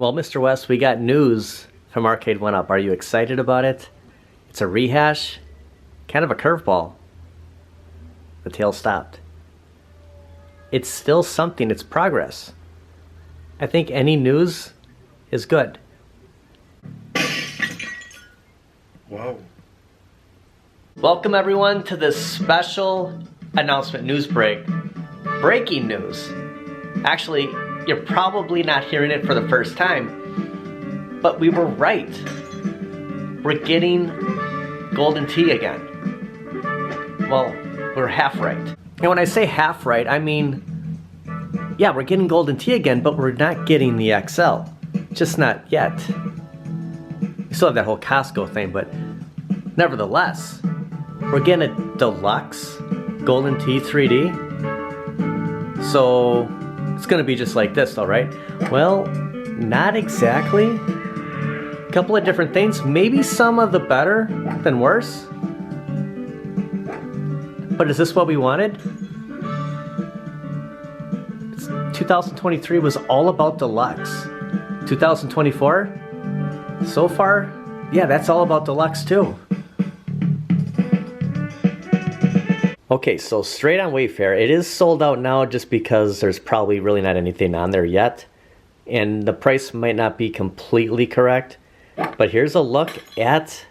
Well, Mr. West, we got news from Arcade1up. Are you excited about it? It's a rehash, kind of a curveball. The tail stopped. It's still something, it's progress. I think any news is good. Whoa. Welcome everyone to this special announcement news break. Breaking news. Actually, you're probably not hearing it for the first time, but we were right. We're getting Golden Tee again. Well, we're half right. And when I say half right, I mean, yeah, we're getting Golden Tee again, but we're not getting the XL. Just not yet. We still have that whole Costco thing, but nevertheless, we're getting a deluxe Golden Tee 3D. So it's gonna be just like this though, right? Well, not exactly. A couple of different things, maybe some of the better than worse. But is this what we wanted? 2023 was all about deluxe. 2024, so far, yeah, that's all about deluxe too. Okay, so straight on Wayfair, it is sold out now just because there's probably really not anything on there yet. And the price might not be completely correct. But here's a look at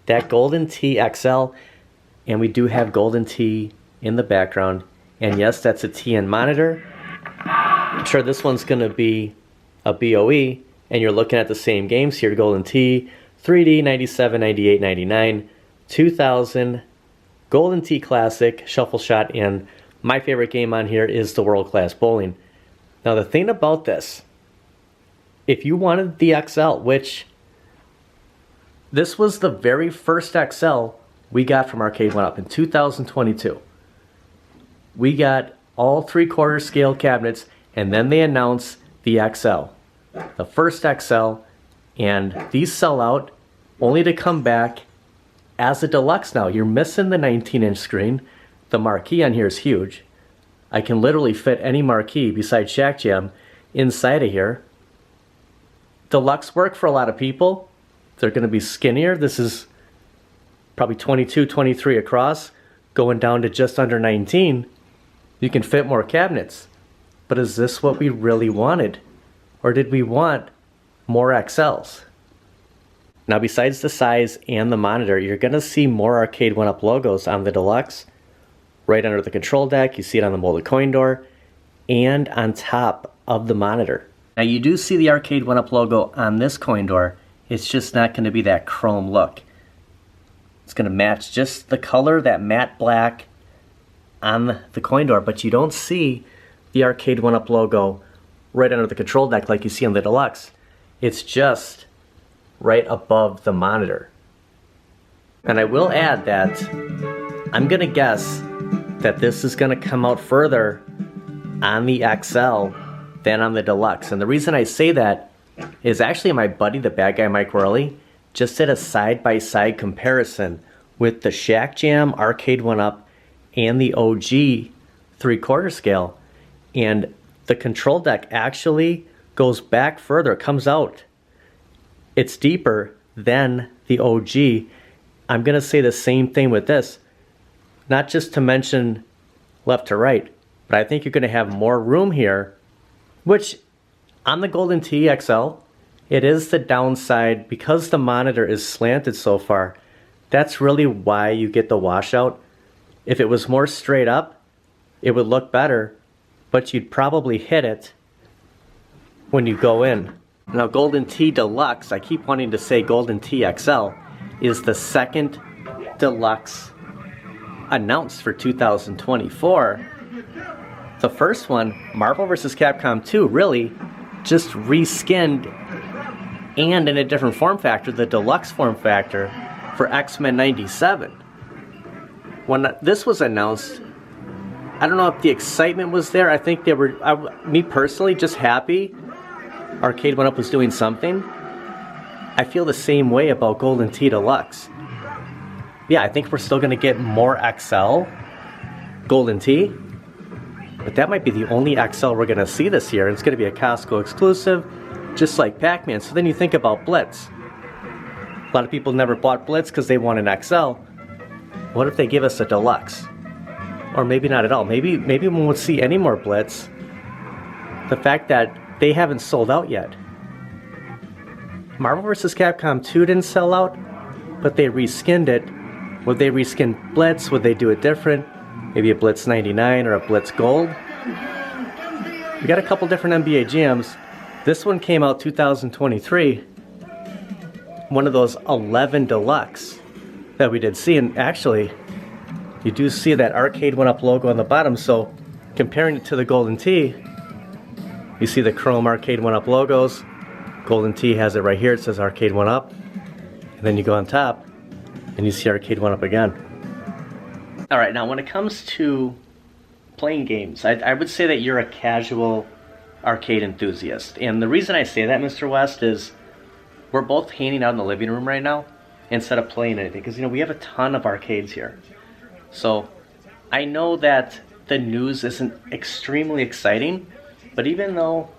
that Golden Tee XL. And we do have Golden Tee in the background. And yes, that's a TN monitor. I'm sure this one's going to be a BOE. And you're looking at the same games here. Golden Tee, 3D, 97, 98, 99, 2000, Golden Tee Classic, Shuffle Shot, and my favorite game on here is the World Class Bowling. Now the thing about this, if you wanted the XL, which this was the very first XL we got from Arcade1up in 2022. We got all 3/4 scale cabinets, and then they announced the XL, the first XL, and these sell out only to come back as a deluxe now. You're missing the 19-inch screen. The marquee on here is huge. I can literally fit any marquee besides Shack Jam inside of here. Deluxe work for a lot of people. They're going to be skinnier. This is probably 22, 23 across, going down to just under 19. You can fit more cabinets. But is this what we really wanted? Or did we want more XLs? Now besides the size and the monitor, you're going to see more Arcade1up logos on the Deluxe. Right under the control deck, you see it on the molded coin door, and on top of the monitor. Now you do see the Arcade1up logo on this coin door. It's just not going to be that chrome look. It's going to match just the color, that matte black on the coin door, but you don't see the Arcade1up logo right under the control deck like you see on the Deluxe. It's just right above the monitor. And I will add that I'm gonna guess that this is gonna come out further on the XL than on the Deluxe. And the reason I say that is actually my buddy, the bad guy Mike Worley, just did a side-by-side comparison with the Shack Jam Arcade1up and the OG 3/4 scale. And the control deck actually goes back further, it comes out. It's deeper than the OG. I'm going to say the same thing with this. Not just to mention left to right, but I think you're going to have more room here, which on the Golden Tee XL, it is the downside because the monitor is slanted so far. That's really why you get the washout. If it was more straight up, it would look better, but you'd probably hit it when you go in. Now Golden Tee Deluxe, I keep wanting to say Golden Tee XL, is the second deluxe announced for 2024. The first one, Marvel vs. Capcom 2, really just reskinned and in a different form factor, the deluxe form factor for X-Men 97. When this was announced, I don't know if the excitement was there. I think they were, me personally, just happy Arcade1up was doing something. I feel the same way about Golden Tee Deluxe. Yeah, I think we're still going to get more XL Golden Tee, but that might be the only XL we're going to see this year. It's going to be a Costco exclusive. just like Pac-Man. So then you think about Blitz. A lot of people never bought Blitz because they want an XL. What if they give us a Deluxe? Or maybe not at all. Maybe we won't see any more Blitz. The fact that they haven't sold out yet. Marvel vs. Capcom 2 didn't sell out, but they reskinned it. Would they reskin Blitz? Would they do it different? Maybe a Blitz 99 or a Blitz Gold? We got a couple different NBA jams. This one came out 2023. One of those 11 Deluxe that we did see. And actually, you do see that Arcade1up logo on the bottom. So comparing it to the Golden Tee, you see the chrome Arcade1up logos. Golden Tee has it right here. It says Arcade1up. And then you go on top and you see Arcade1up again. Alright, now when it comes to playing games, I would say that you're a casual arcade enthusiast. And the reason I say that, Mr. West, is we're both hanging out in the living room right now instead of playing anything. Because, you know, we have a ton of arcades here. So I know that the news isn't extremely exciting, but even though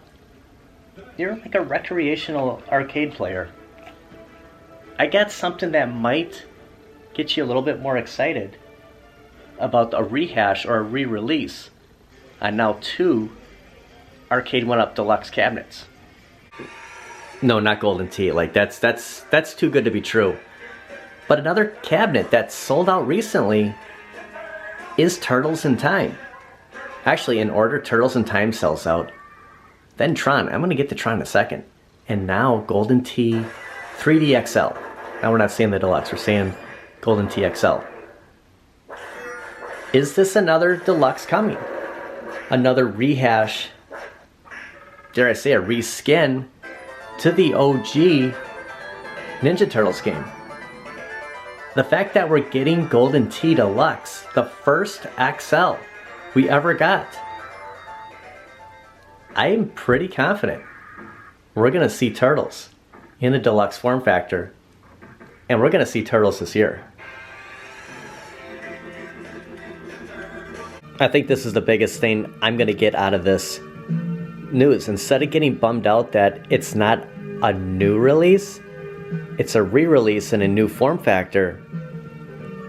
you're like a recreational arcade player, I got something that might get you a little bit more excited about a rehash or a re-release on now 2 Arcade1up Deluxe cabinets. No, not Golden Tee. Like that's too good to be true. But another cabinet that sold out recently is Turtles in Time. Actually, in order Turtles in Time sells out, then Tron. I'm gonna get to Tron in a second. And now Golden Tee 3D XL. Now we're not saying the Deluxe, we're saying Golden Tee XL. Is this another Deluxe coming? Another rehash, dare I say a reskin to the OG Ninja Turtles game? The fact that we're getting Golden Tee Deluxe, the first XL we ever got, I am pretty confident we're gonna see Turtles in the Deluxe form factor, and we're gonna see Turtles this year. I think this is the biggest thing I'm gonna get out of this news. Instead of getting bummed out that it's not a new release, it's a re-release in a new form factor,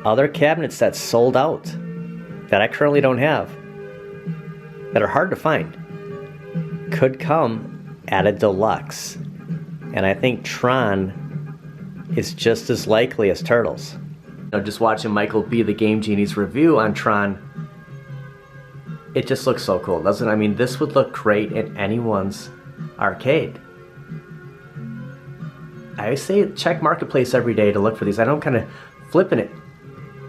other cabinets that sold out, that I currently don't have, that are hard to find, could come at a Deluxe. And I think Tron is just as likely as Turtles. You know, just watching Michael B, the Game Genie's review on Tron, it just looks so cool, doesn't it? I mean, this would look great in anyone's arcade. I say check Marketplace every day to look for these. I know I'm kind of flipping it.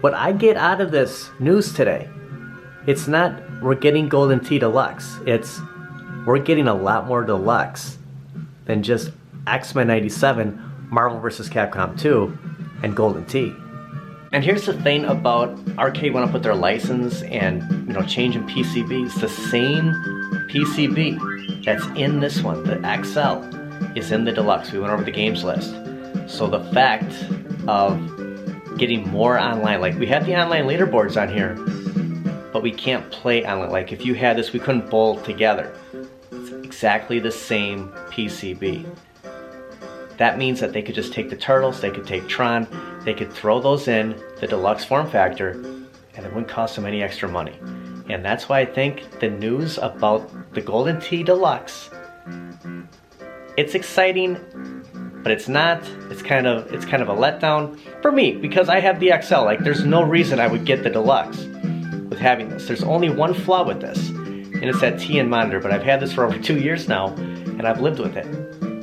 What I get out of this news today, it's not we're getting Golden Tee Deluxe. It's we're getting a lot more Deluxe than just X-Men 97, Marvel vs. Capcom 2, and Golden Tee. And here's the thing about Arcade1up with their license and, you know, changing PCBs. The same PCB that's in this one, the XL, is in the Deluxe. We went over the games list. So the fact of getting more online, like we had the online leaderboards on here, but we can't play online. Like if you had this, we couldn't bowl together. It's exactly the same PCB. That means that they could just take the Turtles, they could take Tron, they could throw those in the Deluxe form factor, and it wouldn't cost them any extra money. And that's why I think the news about the Golden Tee Deluxe, it's exciting, but it's not. It's kind of a letdown for me because I have the XL. Like there's no reason I would get the Deluxe with having this. There's only one flaw with this, and it's that TN monitor. But I've had this for over 2 years now, and I've lived with it.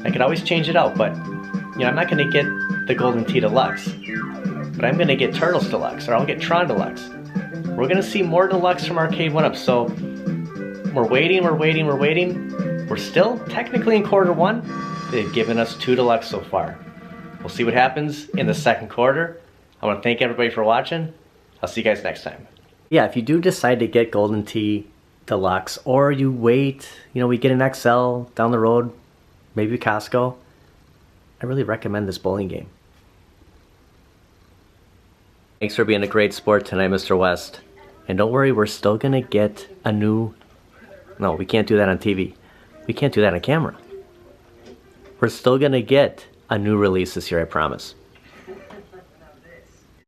I could always change it out, but you know I'm not going to get the Golden Tee Deluxe, but I'm going to get Turtles Deluxe, or I'll get Tron Deluxe. We're going to see more Deluxe from Arcade1up, so we're waiting. We're still technically in quarter one. They've given us 2 Deluxe so far. We'll see what happens in the second quarter. I want to thank everybody for watching. I'll see you guys next time. Yeah, if you do decide to get Golden Tee Deluxe, or you wait, you know, we get an XL down the road, maybe Costco, I really recommend this bowling game. Thanks for being a great sport tonight, Mr. West. And don't worry, we're still gonna get a new... No, we can't do that on TV. We can't do that on camera. We're still gonna get a new release this year, I promise.